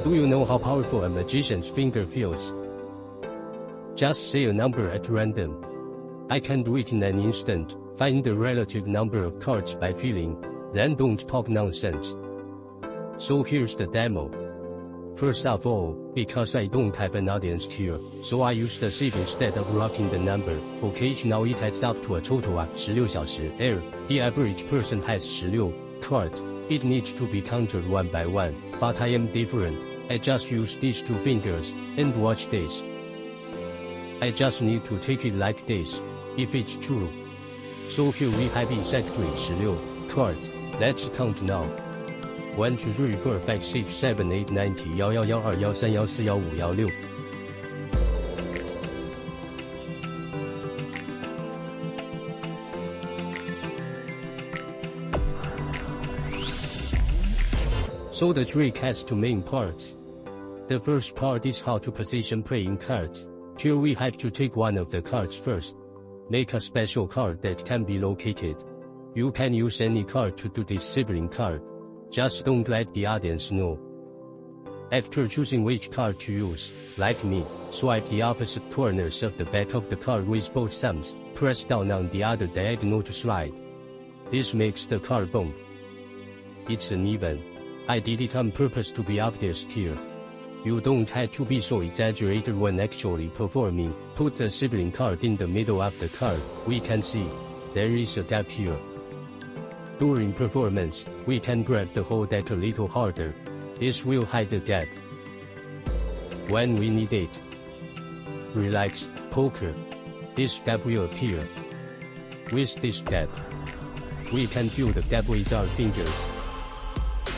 Do you know how powerful a magician's finger feels? Just say a number at random. I can do it in an instant. Find the relative number of cards by feeling, then don't talk nonsense. So here's the demo. First of all, because I don't have an audience here, so I use the shape instead of rocking the number. Okay, now it adds up to a total of 16小时. The average person has 16 cards. It needs to be counted one by one, but I am different. I just use these two fingers, and watch this. I just need to take it like this, if it's true. So here we have exactly 16 cards. Let's count now. 1, 2, 3, 4, 5, 6, 7, 8, 9, 10, 11, 12, 13, 14, 15, 16. So the trick has two main parts. The first part is how to position playing cards. Here we have to take one of the cards first. Make a special card that can be located. You can use any card to do this sibling card. Just don't let the audience know. After choosing which card to use, like me, swipe the opposite corners of the back of the card with both thumbs, press down on the other diagonal to slide. This makes the card bump. It's uneven. I did it on purpose to be obvious here. You don't have to be so exaggerated when actually performing. Put the sibling card in the middle of the card. We can see there is a gap here. During performance, we can grab the whole deck a little harder. This will hide the gap when we need it. Relax, poker. This gap will appear. With this gap, we can fill the gap with our fingers.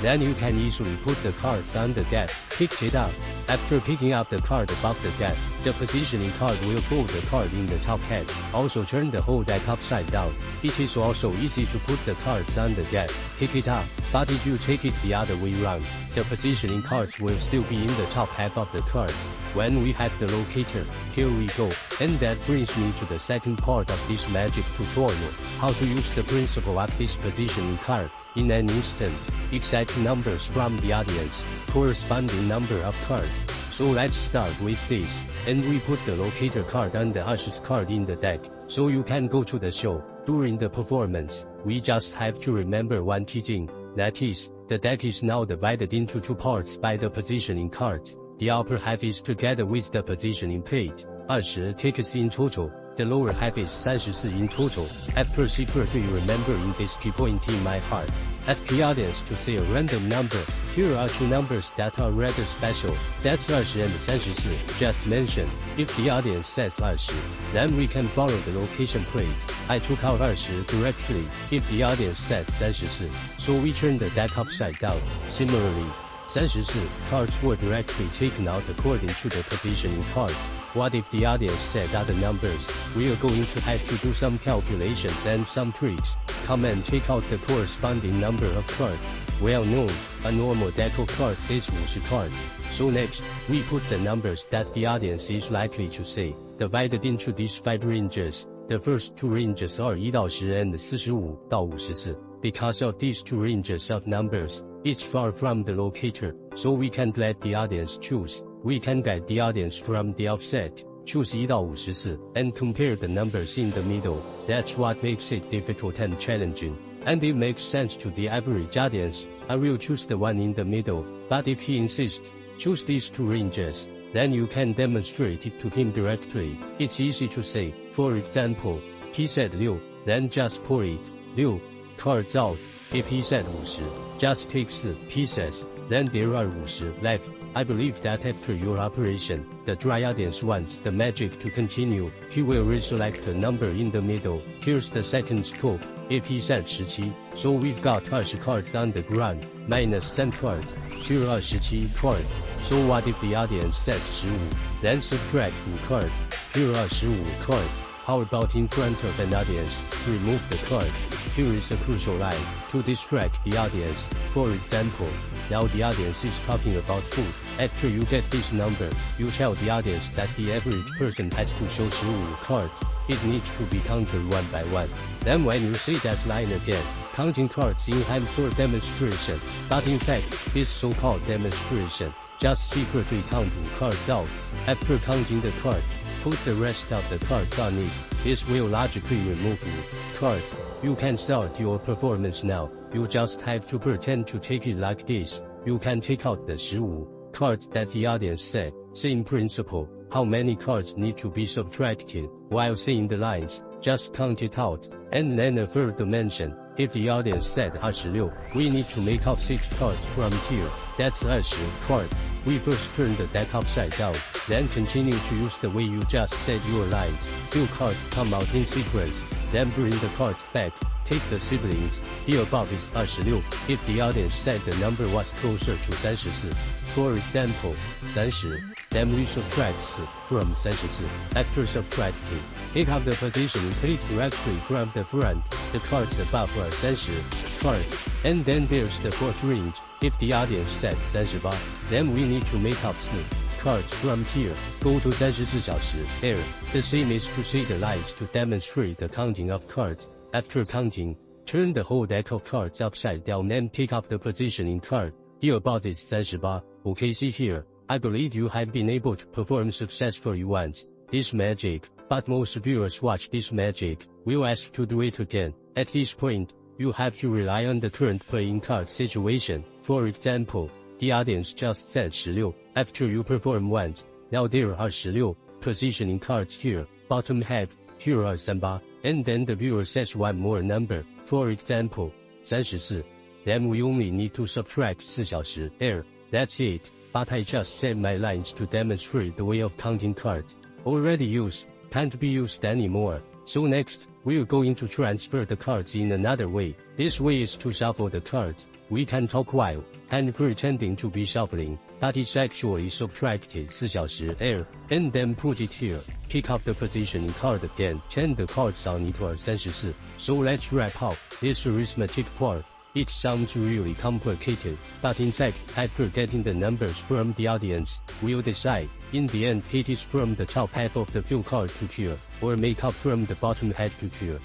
Then you can easily put the cards on the deck. Pick it up. After picking up the card above the deck, the positioning card will fold the card in the top hat. Also turn the whole deck upside down. It is also easy to put the cards on the deck. Pick it up, but if you take it the other way round, the positioning cards will still be in the top half of the cards. When we have the locator, here we go. And that brings me to the second part of this magic tutorial, how to use the principle of this positioning card. In an instant, exact numbers from the audience, corresponding number of cards. So let's start with this, and we put the locator card on the ushers card in the deck, so you can go to the show. During the performance, we just have to remember one key thing, that is, the deck is now divided into two parts by the positioning cards. The upper half is together with the positioning page, 20 tickets in total. The lower half is 34 in total. After secretly remembering this key point in my heart, ask the audience to say a random number. Here are two numbers that are rather special. That's 20 and 34. Just mention. If the audience says 20, then we can follow the location plate. I took out 20 directly. If the audience says 34, so we turn the deck upside down. Similarly, 34 cards were directly taken out according to the positioning cards. What if the audience said other numbers? We are going to have to do some calculations and some tricks. Come and take out the corresponding number of cards. Well known, a normal deck of cards is 50 cards. So next, we put the numbers that the audience is likely to say, divided into these 5 ranges. The first 2 ranges are 1到10 and 45到54. Because of these 2 ranges of numbers, it's far from the locator, so we can't let the audience choose. We can guide the audience from the offset, choose 1到54, and compare the numbers in the middle. That's what makes it difficult and challenging. And it makes sense to the average audience. I will choose the one in the middle, but if he insists, choose these 2 ranges, then you can demonstrate it to him directly. It's easy to say. For example, he said 6, then just pour it, 6 cards out. If he said 50, just take 4 pieces, then there are 50 left. I believe that after your operation, the dry audience wants the magic to continue. He will reselect a number in the middle. Here's the second scope. If he said 17, so we've got 20 cards on the ground, minus 10 cards. Here are 17 cards. So what if the audience says 15? Then subtract 2 cards. Here are 15 cards. How about in front of an audience? Remove the cards. Here is a crucial line to distract the audience. For example, now the audience is talking about food. After you get this number, you tell the audience that the average person has to show 15 cards. It needs to be counted one by one. Then when you say that line again, counting cards in hand for demonstration. But in fact, this so-called demonstration Just secretly count 2 cards out. After counting the card, put the rest of the cards on it. This will logically remove 2 cards. You can start your performance now. You just have to pretend to take it like this. You can take out the 15 cards that the audience said. Same principle. How many cards need to be subtracted? While saying the lines, just count it out. And then a third dimension. If the audience said 26, we need to make out 6 cards from here. That's 20 cards. We first turn the deck upside down, then continue to use the way you just said your lines. 2 cards come out in sequence, then bring the cards back. Take the siblings. Here above is 26. If the audience said the number was closer to 34, for example, 30, then we subtract 4 from 34. After subtracting, pick up the position click directly from the front. The cards above are 30 cards. And then there's the fourth range. If the audience says 38, then we need to make up 4 cards from here. Go to 34小时 error. The same is to say the lines to demonstrate the counting of cards. After counting, turn the whole deck of cards upside down and pick up the positioning card. Here above is 38. Okay, see here. I believe you have been able to perform successfully once this magic, but most viewers watch this magic will ask to do it again. At this point, you have to rely on the current playing card situation. For example, the audience just said 16. After you perform once, now there are 16 positioning cards here, bottom half, here are 38, and then the viewer says one more number, for example, 34. Then we only need to subtract 4小时 error. That's it. But I just said my lines to demonstrate the way of counting cards. Already used, can't be used anymore. So next, we're going to transfer the cards in another way. This way is to shuffle the cards. We can talk while and pretending to be shuffling, but it's actually subtracted 4小时 error, and then put it here. Pick up the positioning card again, and the cards on it are 34. So let's wrap up this arithmetic part. It sounds really complicated, but in fact, after getting the numbers from the audience, we'll decide. In the end, it is from the top half of the field card to here, or make up from the bottom half to here.